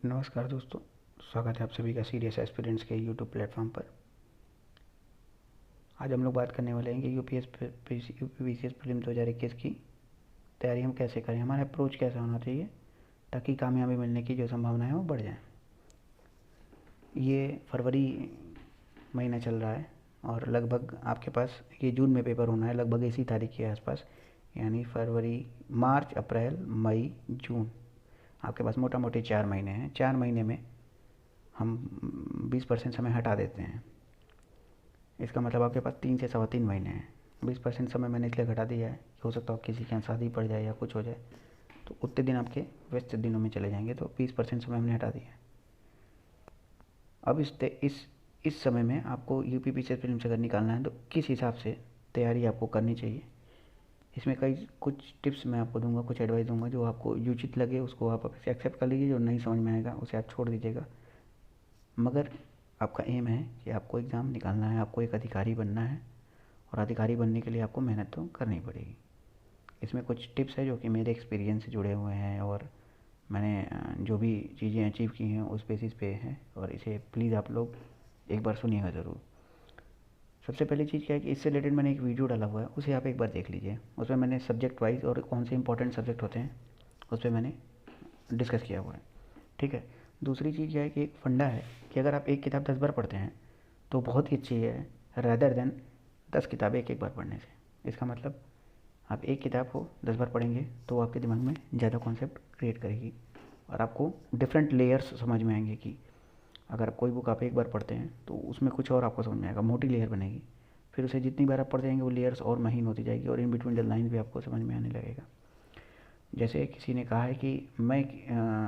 नमस्कार दोस्तों, स्वागत है आप सभी का सीरियस एस्पिरेंट्स के यूट्यूब प्लेटफॉर्म पर। आज हम लोग बात करने वाले हैं कि यूपीपीसीएस प्रीलिम 2021 की तैयारी हम कैसे करें, हमारा अप्रोच कैसा होना चाहिए ताकि कामयाबी मिलने की जो संभावना है वो बढ़ जाए। ये फरवरी महीना चल रहा है और लगभग आपके पास ये जून में पेपर होना है, लगभग इसी तारीख के आसपास, यानी फरवरी, मार्च, अप्रैल, मई, जून, आपके पास मोटा मोटी 4 महीने हैं। 4 महीने में हम 20% समय हटा देते हैं। इसका मतलब आपके पास 3 से 3.25 महीने हैं। 20% समय मैंने इसलिए घटा दिया है कि हो सकता है किसी के यहाँ शादी पड़ जाए या कुछ हो जाए, तो उतने दिन आपके व्यस्त दिनों में चले जाएंगे, तो 20% समय हमने हटा दिया है। अब इस समय में आपको यूपीपीसीएस प्रीलिम्स से अगर निकालना है तो किस हिसाब से तैयारी आपको करनी चाहिए, इसमें कुछ टिप्स मैं आपको दूंगा, कुछ एडवाइस दूंगा। जो आपको उचित लगे उसको आप एक्सेप्ट कर लीजिए, जो नहीं समझ में आएगा उसे आप छोड़ दीजिएगा। मगर आपका एम है कि आपको एग्ज़ाम निकालना है, आपको एक अधिकारी बनना है, और अधिकारी बनने के लिए आपको मेहनत तो करनी पड़ेगी। इसमें कुछ टिप्स है जो कि मेरे एक्सपीरियंस से जुड़े हुए हैं और मैंने जो भी चीज़ें अचीव की हैं उस बेसिस पे है, और इसे प्लीज़ आप लोग एक बार सुनिएगा ज़रूर। सबसे पहली चीज़ क्या है कि इससे रिलेटेड मैंने एक वीडियो डाला हुआ है, उसे आप एक बार देख लीजिए। उसमें मैंने सब्जेक्ट वाइज और कौन से इंपॉर्टेंट सब्जेक्ट होते हैं उस पर मैंने डिस्कस किया हुआ है, ठीक है। दूसरी चीज़ क्या है कि एक फंडा है कि अगर आप एक किताब 10 बार पढ़ते हैं तो बहुत ही अच्छी है, रैदर देन 10 किताबें एक बार पढ़ने से। इसका मतलब आप एक किताब को 10 बार पढ़ेंगे तो आपके दिमाग में ज़्यादा कॉन्सेप्ट क्रिएट करेगी और आपको डिफरेंट लेयर्स समझ में आएंगे। कि अगर कोई बुक आप एक बार पढ़ते हैं तो उसमें कुछ और आपको समझ में आएगा, मोटी लेयर बनेगी। फिर उसे जितनी बार आप पढ़ जाएंगे वो लेयर्स और महीन होती जाएगी और इन बिटवीन द लाइन भी आपको समझ में आने लगेगा। जैसे किसी ने कहा है कि मैं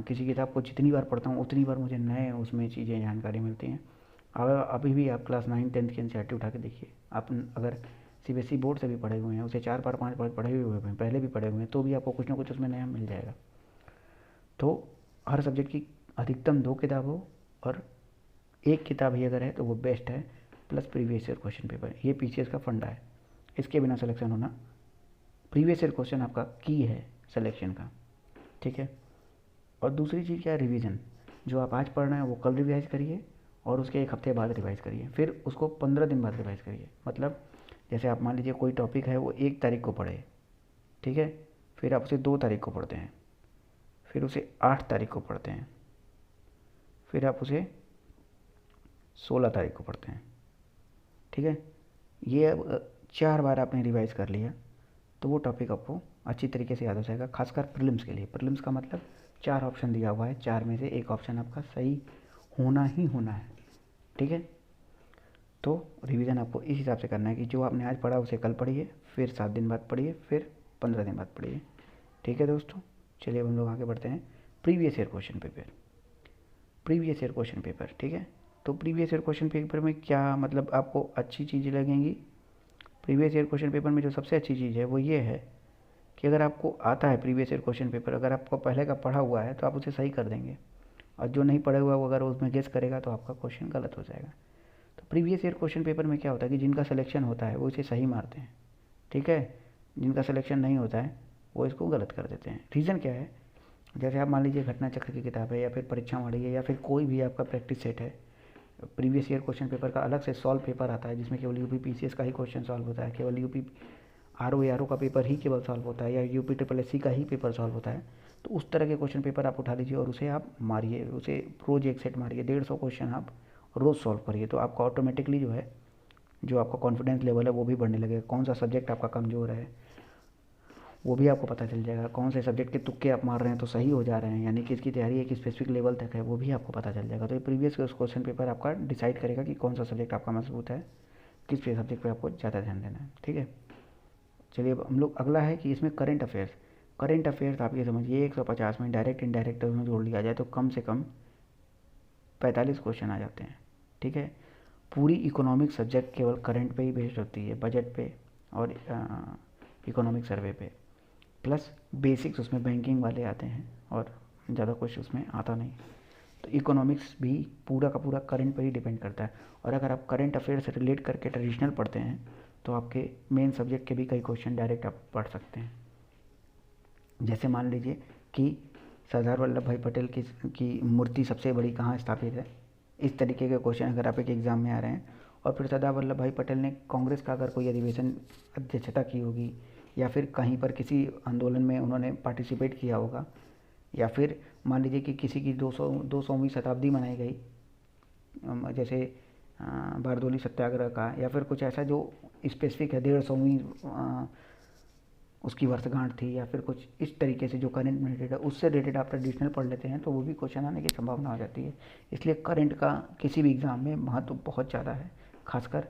किसी किताब को जितनी बार पढ़ता हूँ उतनी बार मुझे नए उसमें चीज़ें जानकारी मिलती हैं। अभी भी आप क्लास 9, 10 की एनसीईआरटी उठा के देखिए। आप अगर सीबीएसई बोर्ड से भी पढ़े हुए हैं, उसे 4 बार 5 बार पढ़े हुए हैं, पहले भी पढ़े हुए हैं, तो भी आपको कुछ ना कुछ उसमें नया मिल जाएगा। तो हर सब्जेक्ट की अधिकतम 2 किताब हो, और एक किताब ही अगर है तो वो बेस्ट है, plus previous year question paper. ये पीसीएस का फंडा है, इसके बिना सिलेक्शन होना, प्रीवियस ईयर क्वेश्चन आपका की है सिलेक्शन का, ठीक है। और दूसरी चीज़ क्या है, रिवीजन। जो आप आज पढ़ रहे हैं वो कल रिवाइज़ करिए और उसके एक हफ्ते बाद रिवाइज़ करिए, फिर उसको 15 दिन बाद रिवाइज़ करिए। मतलब जैसे आप मान लीजिए कोई टॉपिक है वो 1 तारीख को पढ़े, ठीक है, फिर आप उसे 2 तारीख को पढ़ते हैं, फिर उसे 8 तारीख को पढ़ते हैं, फिर आप उसे 16 तारीख को पढ़ते हैं, ठीक है। ये अब 4 बार आपने रिवाइज़ कर लिया तो वो टॉपिक आपको अच्छी तरीके से याद हो जाएगा, खासकर प्रीलिम्स के लिए। प्रीलिम्स का मतलब 4 ऑप्शन दिया हुआ है, 4 में से एक ऑप्शन आपका सही होना ही होना है, ठीक है। तो रिवीजन आपको इस हिसाब से करना है कि जो आपने आज पढ़ा उसे कल पढ़िए, फिर 7 दिन बाद पढ़िए, फिर 15 दिन बाद पढ़िए, ठीक है दोस्तों। चलिए अब हम लोग आगे बढ़ते हैं। Previous year question paper, previous year question paper, ठीक है। तो प्रीवियस ईयर क्वेश्चन पेपर में क्या मतलब आपको अच्छी चीज़ें लगेंगी। प्रीवियस ईयर क्वेश्चन पेपर में जो सबसे अच्छी चीज़ है वो ये है कि अगर आपको आता है प्रीवियस ईयर क्वेश्चन पेपर, अगर आपको पहले का पढ़ा हुआ है तो आप उसे सही कर देंगे, और जो नहीं पढ़ा हुआ अगर उसमें गेस करेगा तो आपका क्वेश्चन गलत हो जाएगा। तो प्रीवियस ईयर क्वेश्चन पेपर में क्या होता है कि जिनका सिलेक्शन होता है वो इसे सही मारते हैं, ठीक है। जिनका सिलेक्शन नहीं होता है वो इसको गलत कर देते हैं। रीज़न क्या है, जैसे आप मान लीजिए घटना चक्र की किताब है, या फिर परीक्षा वाली है, या फिर कोई भी आपका प्रैक्टिस सेट है। प्रीवियस ईयर क्वेश्चन पेपर का अलग से सॉल्व पेपर आता है जिसमें केवल यूपी पीसीएस का ही क्वेश्चन सॉल्व होता है, केवल यूपी आरओ का पेपर ही केवल सॉल्व होता है, या यूपी ट्रिपल एससी का ही पेपर सॉल्व होता है। तो उस तरह के क्वेश्चन पेपर आप उठा लीजिए और उसे आप मारिए, उसे रोज़ एक सेट मारिए, 150 क्वेश्चन आप रोज़ सॉल्व करिए। तो आपका ऑटोमेटिकली जो है, जो आपका कॉन्फिडेंस लेवल है वो भी बढ़ने लगेगा। कौन सा सब्जेक्ट आपका कमज़ोर है वो भी आपको पता चल जाएगा। कौन से सब्जेक्ट के तुक्के आप मार रहे हैं तो सही हो जा रहे हैं, यानी कि इसकी तैयारी एक स्पेसिफिक लेवल तक है, वो भी आपको पता चल जाएगा। तो ये प्रीवियस क्वेश्चन पेपर आपका डिसाइड करेगा कि कौन सा सब्जेक्ट आपका मजबूत है, किस सब्जेक्ट पे आपको ज़्यादा ध्यान देना है, ठीक है। चलिए अब हम लोग अगला है कि इसमें करंट अफेयर्स। करंट अफेयर्स आप ये समझिए 150 में डायरेक्ट इनडायरेक्ट में जोड़ लिया जाए तो कम से कम 45 क्वेश्चन आ जाते हैं, ठीक है। पूरी इकोनॉमिक सब्जेक्ट केवल करंट पे ही बेस्ड होती है, बजट पे और इकोनॉमिक सर्वे पे, प्लस बेसिक्स उसमें बैंकिंग वाले आते हैं और ज़्यादा कुछ उसमें आता नहीं। तो इकोनॉमिक्स भी पूरा का पूरा करंट पर ही डिपेंड करता है। और अगर आप करंट अफेयर से रिलेट करके ट्रेडिशनल पढ़ते हैं तो आपके मेन सब्जेक्ट के भी कई क्वेश्चन डायरेक्ट आप पढ़ सकते हैं। जैसे मान लीजिए कि सरदार वल्लभ भाई पटेल की मूर्ति सबसे बड़ी कहाँ स्थापित है? इस तरीके के क्वेश्चन अगर आप एक एग्ज़ाम में आ रहे हैं। और फिर सरदार वल्लभ भाई पटेल ने कांग्रेस का अगर कोई अधिवेशन अध्यक्षता की होगी, या फिर कहीं पर किसी आंदोलन में उन्होंने पार्टिसिपेट किया होगा, या फिर मान लीजिए कि किसी की 200वीं शताब्दी मनाई गई, जैसे बारदोली सत्याग्रह का, या फिर कुछ ऐसा जो स्पेसिफिक है, 150वीं उसकी वर्षगांठ थी, या फिर कुछ इस तरीके से जो करंट में रिलेटेड है, उससे रिलेटेड आप ट्रेडिशनल पढ़ लेते हैं तो वो भी क्वेश्चन आने की संभावना हो जाती है। इसलिए करंट का किसी भी एग्ज़ाम में महत्व बहुत ज़्यादा है, खासकर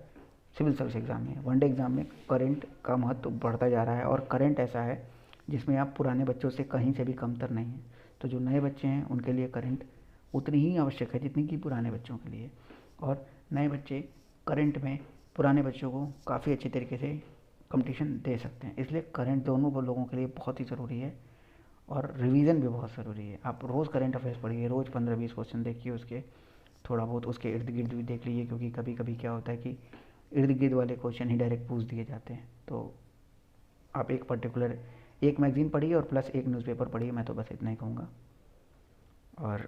सिविल सर्विस एग्ज़ाम में। वनडे एग्ज़ाम में करंट का महत्व बढ़ता जा रहा है, और करंट ऐसा है जिसमें आप पुराने बच्चों से कहीं से भी कमतर नहीं हैं। तो जो नए बच्चे हैं उनके लिए करंट उतनी ही आवश्यक है जितनी कि पुराने बच्चों के लिए, और नए बच्चे करंट में पुराने बच्चों को काफ़ी अच्छे तरीके से कंपटीशन दे सकते हैं। इसलिए करंट दोनों लोगों के लिए बहुत ही ज़रूरी है, और रिवीजन भी बहुत ज़रूरी है। आप रोज़ करंट अफेयर्स पढ़िए, रोज़ 15-20 क्वेश्चन देखिए उसके, थोड़ा बहुत उसके इर्द गिर्द भी देख लीजिए, क्योंकि कभी कभी क्या होता है कि इर्द गिर्द वाले क्वेश्चन ही डायरेक्ट पूछ दिए जाते हैं। तो आप एक पर्टिकुलर एक मैगज़ीन पढ़िए और प्लस एक न्यूज़पेपर पढ़िए, मैं तो बस इतना ही कहूँगा। और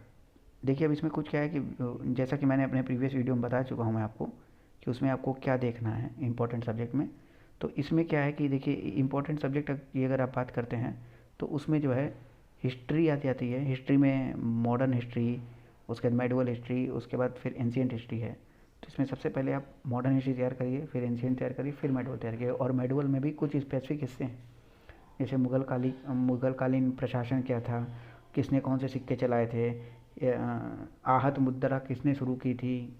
देखिए अब इसमें कुछ क्या है कि जैसा कि मैंने अपने प्रीवियस वीडियो में बता चुका हूँ मैं आपको, कि उसमें आपको क्या देखना है इंपॉर्टेंट सब्जेक्ट में। तो इसमें क्या है कि देखिए इंपॉर्टेंट सब्जेक्ट की अगर आप बात करते हैं तो उसमें जो है हिस्ट्री आ जाती है। हिस्ट्री में मॉडर्न हिस्ट्री, उसके बाद मेडिवल हिस्ट्री, उसके बाद फिर एंशिएंट हिस्ट्री है। तो इसमें सबसे पहले आप मॉडर्न हिस्ट्री तैयार करिए, फिर एंशिएंट तैयार करिए, फिर मेडिवल तैयार करिए। और मेडिवल में भी कुछ स्पेसिफिक हिस्से हैं, जैसे मुगलकालीन प्रशासन क्या था, किसने कौन से सिक्के चलाए थे, आहत मुद्रा किसने शुरू की थी,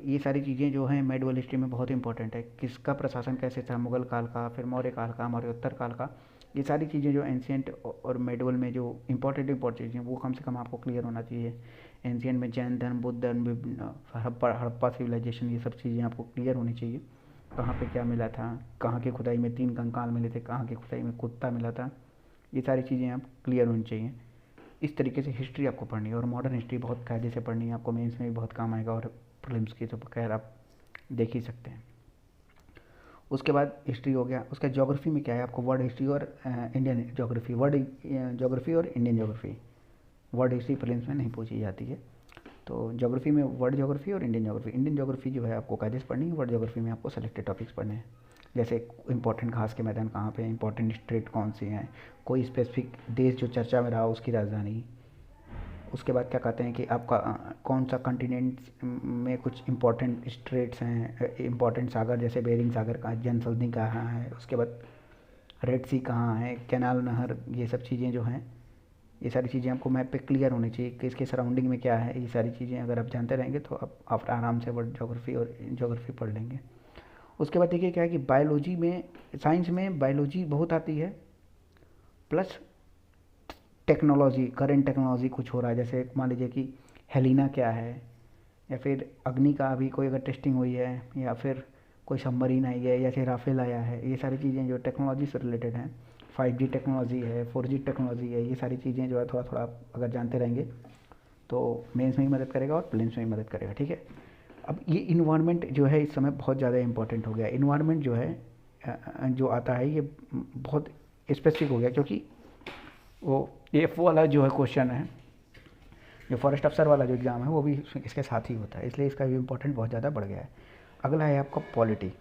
ये सारी चीज़ें जो हैं मेडिवल हिस्ट्री में बहुत इंपॉर्टेंट है। किसका प्रशासन कैसे था, मुगल काल का, फिर मौर्य काल का, मौर्योत्तर काल का। ये सारी चीज़ें जो एंशियंट और मेडिवल में जो इंपॉर्टेंट चीज़ें वो कम से कम आपको क्लियर होना चाहिए। एंशियंट में जैन धर्म, बुद्ध धर्म, हड़प्पा सिविलाइजेशन, ये सब चीज़ें आपको क्लियर होनी चाहिए। कहाँ पे क्या मिला था, कहाँ की खुदाई में 3 कंकाल मिले थे, कहाँ की खुदाई में कुत्ता मिला था, ये सारी चीज़ें आप क्लियर होनी चाहिए। इस तरीके से हिस्ट्री आपको पढ़नी है, और मॉडर्न हिस्ट्री बहुत कायदे से पढ़नी है, आपको मेंस में भी बहुत काम आएगा, और प्रीलिम्स की तो खैर आप देख ही सकते हैं। उसके बाद हिस्ट्री हो गया। उसका ज्योग्राफी में क्या है, आपको वर्ल्ड हिस्ट्री और इंडियन ज्योग्राफी, वर्ल्ड ज्योग्राफी और Indian geography. World history prelims में नहीं पूछी जाती है। तो ज्योग्राफी में वर्ल्ड ज्योग्राफी और इंडियन ज्योग्राफी। इंडियन ज्योग्राफी जो है आपको कायदे से पढ़नी है, वर्ल्ड ज्योग्राफी में आपको सेलेक्टेड टॉपिक्स पढ़ने हैं, जैसे इंपॉर्टेंट घास के मैदान कहाँ पे, इंपॉर्टेंट स्टेट कौन सी हैं, कोई स्पेसिफिक देश जो चर्चा में रहा उसकी राजधानी। उसके बाद क्या कहते हैं कि आपका कौन सा कॉन्टिनेंट में कुछ इंपॉर्टेंट स्ट्रेट्स हैं, इंपॉर्टेंट सागर, जैसे बेरिंग सागर का, जनसंधि कहाँ है, उसके बाद रेड सी कहाँ है, कैनाल नहर, ये सब चीज़ें जो हैं, ये सारी चीज़ें आपको मैप पे क्लियर होनी चाहिए कि इसके सराउंडिंग में क्या है। ये सारी चीज़ें अगर आप जानते रहेंगे तो आप आराम से वर्ल्ड ज्योग्राफी और ज्योग्राफी पढ़ लेंगे। उसके बाद देखिए क्या है कि बायोलॉजी में, साइंस में बायोलॉजी बहुत आती है, प्लस टेक्नोलॉजी, करंट टेक्नोलॉजी कुछ हो रहा है, जैसे मान लीजिए कि हेलिना क्या है, या फिर अग्नि का अभी कोई अगर टेस्टिंग हुई है, या फिर कोई सबमरीन आई है, या फिर राफेल आया है। ये सारी चीज़ें जो टेक्नोलॉजी से रिलेटेड हैं, 5G टेक्नोलॉजी है, 4G टेक्नोलॉजी है, ये सारी चीज़ें जो है थोड़ा थोड़ा आप अगर जानते रहेंगे तो मेंस में भी मदद करेगा और प्रीलिम्स में भी मदद करेगा। ठीक है। अब ये इन्वायरमेंट जो है इस समय बहुत ज़्यादा इंपॉर्टेंट हो गया। इन्वायरमेंट जो है जो आता है ये बहुत स्पेसिफिक हो गया, क्योंकि वो एफ वाला जो है क्वेश्चन है, जो फॉरेस्ट अफसर वाला जो एग्ज़ाम है वो भी इसके साथ ही होता है, इसलिए इसका भी इंपॉर्टेंट बहुत ज़्यादा बढ़ गया है। अगला है आपका पॉलिटी।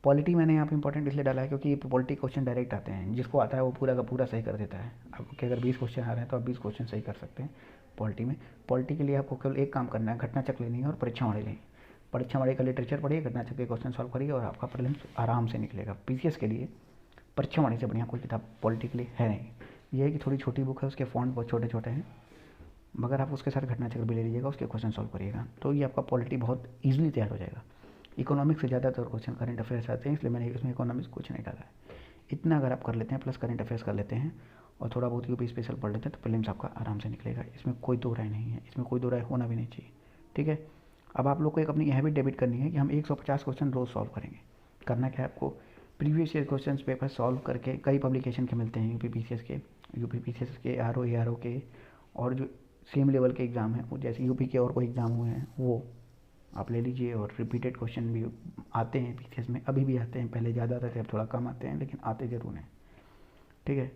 पॉलिटी मैंने यहाँ पे इंपॉर्टेंट इसलिए डाला है क्योंकि पॉलिटी क्वेश्चन डायरेक्ट आते हैं, जिसको आता है वो पूरा का पूरा सही कर देता है। आपके अगर 20 क्वेश्चन आ रहे हैं तो आप 20 क्वेश्चन सही कर सकते हैं पॉलिटी में। पॉलिटी के लिए आपको केवल एक काम करना है, घटना चक्र लेनी है और परीक्षा वाली लेनी। परीक्षा वाले का लिटरेचर पढ़िए, घटना चक्र के क्वेश्चन सॉल्व करिए, और आपका प्रीलिम्स आराम से निकलेगा। पीसीएस के लिए परीक्षा वाली से बढ़िया कोई किताब पॉलिटी के लिए है नहीं। ये है कि थोड़ी छोटी बुक है, उसके फॉन्ट बहुत छोटे छोटे हैं, मगर आप उसके साथ घटना चक्र भी ले लीजिएगा, उसके क्वेश्चन सॉल्व करिएगा, तो ये आपका पॉलिटी बहुत ईजिली तैयार हो जाएगा। इकोनॉमिक्स से ज़्यादातर क्वेश्चन करंट अफेयर्स आते हैं, इसलिए मैंने इसमें इकोनॉमिक्स कुछ नहीं डाला है। इतना अगर आप कर लेते हैं, प्लस करंट अफेयर्स कर लेते हैं, और थोड़ा बहुत यूपी स्पेशल पढ़ लेते हैं, तो प्रीलिम्स आपका आराम से निकलेगा। इसमें कोई दो राय नहीं है, इसमें कोई दो राय होना भी नहीं चाहिए। ठीक है। अब आप लोग को एक अपनी हैबिट डेबिट करनी है कि हम 150 क्वेश्चन रोज़ सॉल्व करेंगे। करना क्या है आपको, previous year question paper solve करके, कई पब्लिकेशन के मिलते हैं, यूपी पीसीएस के, आरओ एआरओ के, और जो सेम लेवल के एग्ज़ाम हैं, वो जैसे यूपी के और कोई एग्ज़ाम हुए हैं वो आप ले लीजिए। और रिपीटेड क्वेश्चन भी आते हैं पीसीएस में, अभी भी आते हैं, पहले ज़्यादा आते थे, अब थोड़ा कम आते हैं, लेकिन आते ज़रूर हैं। ठीक है।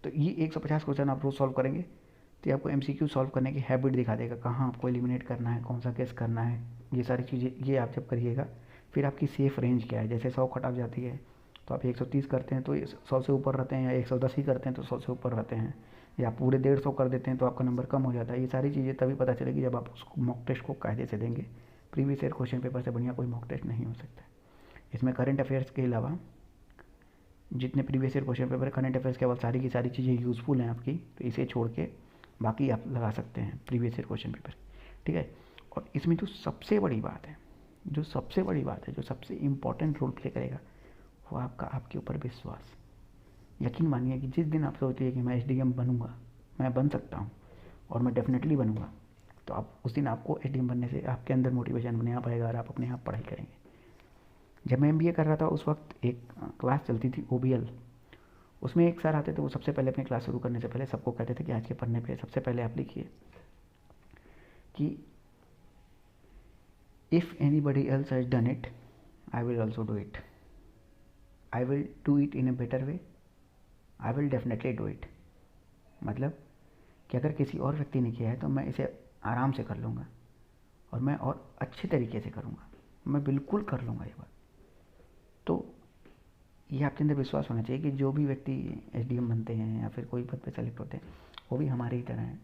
तो ये 150 क्वेश्चन आप रोज़ सॉल्व करेंगे तो ये आपको MCQ सॉल्व करने की हैबिट दिखा देगा, कहाँ आपको एलिमिनेट करना है, कौन सा केस करना है, ये सारी चीज़ें ये आप जब करिएगा। फिर आपकी सेफ़ रेंज क्या है, जैसे 100 कट ऑफ जाती है तो आप 130 करते हैं तो 100 से ऊपर रहते हैं, या 110 ही करते हैं तो 100 से ऊपर रहते हैं, या पूरे 150 कर देते हैं तो आपका नंबर कम हो जाता है। ये सारी चीज़ें तभी पता चलेगी जब आप उसको मॉक टेस्ट को कायदे से देंगे। प्रीवियस ईयर क्वेश्चन पेपर से बढ़िया कोई मॉक टेस्ट नहीं हो सकता। इसमें करंट अफेयर्स के अलावा जितने previous year question paper current affairs के अलावा सारी की सारी चीज़ें यूज़फुल हैं आपकी, तो इसे छोड़ के बाकी आप लगा सकते हैं प्रीवियस ईयर क्वेश्चन पेपर, ठीक है। और इसमें जो सबसे बड़ी बात है, जो सबसे इम्पोर्टेंट रोल प्ले करेगा वो आपके ऊपर विश्वास। यकीन मानिए कि जिस दिन आप सोचिए कि मैं SDM बनूंगा, मैं बन सकता हूँ और मैं डेफिनेटली बनूंगा, तो आप उस दिन आपको SDM बनने से आपके अंदर मोटिवेशन बने आप आएगा और आप अपने आप पढ़ाई करेंगे। जब मैं MBA कर रहा था उस वक्त एक क्लास चलती थी OBL, उसमें एक सर आते थे, वो सबसे पहले अपनी क्लास शुरू करने से पहले सबको कहते थे कि आज के पढ़ने पे सबसे पहले आप लिखिए कि if anybody else has done it I will also do it, I will do it in a better way, I will definitely do it. मतलब कि अगर किसी और व्यक्ति ने किया है तो मैं इसे आराम से कर लूँगा और मैं और अच्छे तरीके से करूँगा, मैं बिल्कुल कर लूँगा ये बात। तो ये आपके अंदर विश्वास होना चाहिए कि जो भी व्यक्ति SDM बनते हैं या फिर कोई पद पे सेलेक्ट होते हैं वो भी हमारी ही तरह हैं।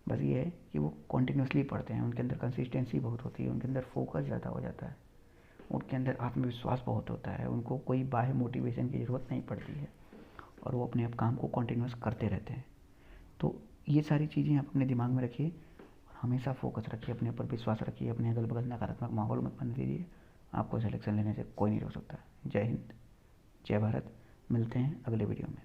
बस ये है कि वो कॉन्टिन्यूसली पढ़ते हैं, उनके अंदर कंसिस्टेंसी बहुत होती है, उनके अंदर फोकस ज़्यादा हो जाता है, उनके अंदर आत्मविश्वास बहुत होता है, उनको कोई बाह्य मोटिवेशन की ज़रूरत नहीं पड़ती है और वो अपने आप काम को कंटिन्यूस करते रहते हैं। तो ये सारी चीज़ें आप अपने दिमाग में रखिए और हमेशा फोकस रखिए, अपने ऊपर विश्वास रखिए, अपने अगल बगल नकारात्मक माहौल मत बनने दीजिए। आपको सिलेक्शन लेने से कोई नहीं रोक सकता। जय हिंद, जय भारत। मिलते हैं अगले वीडियो में।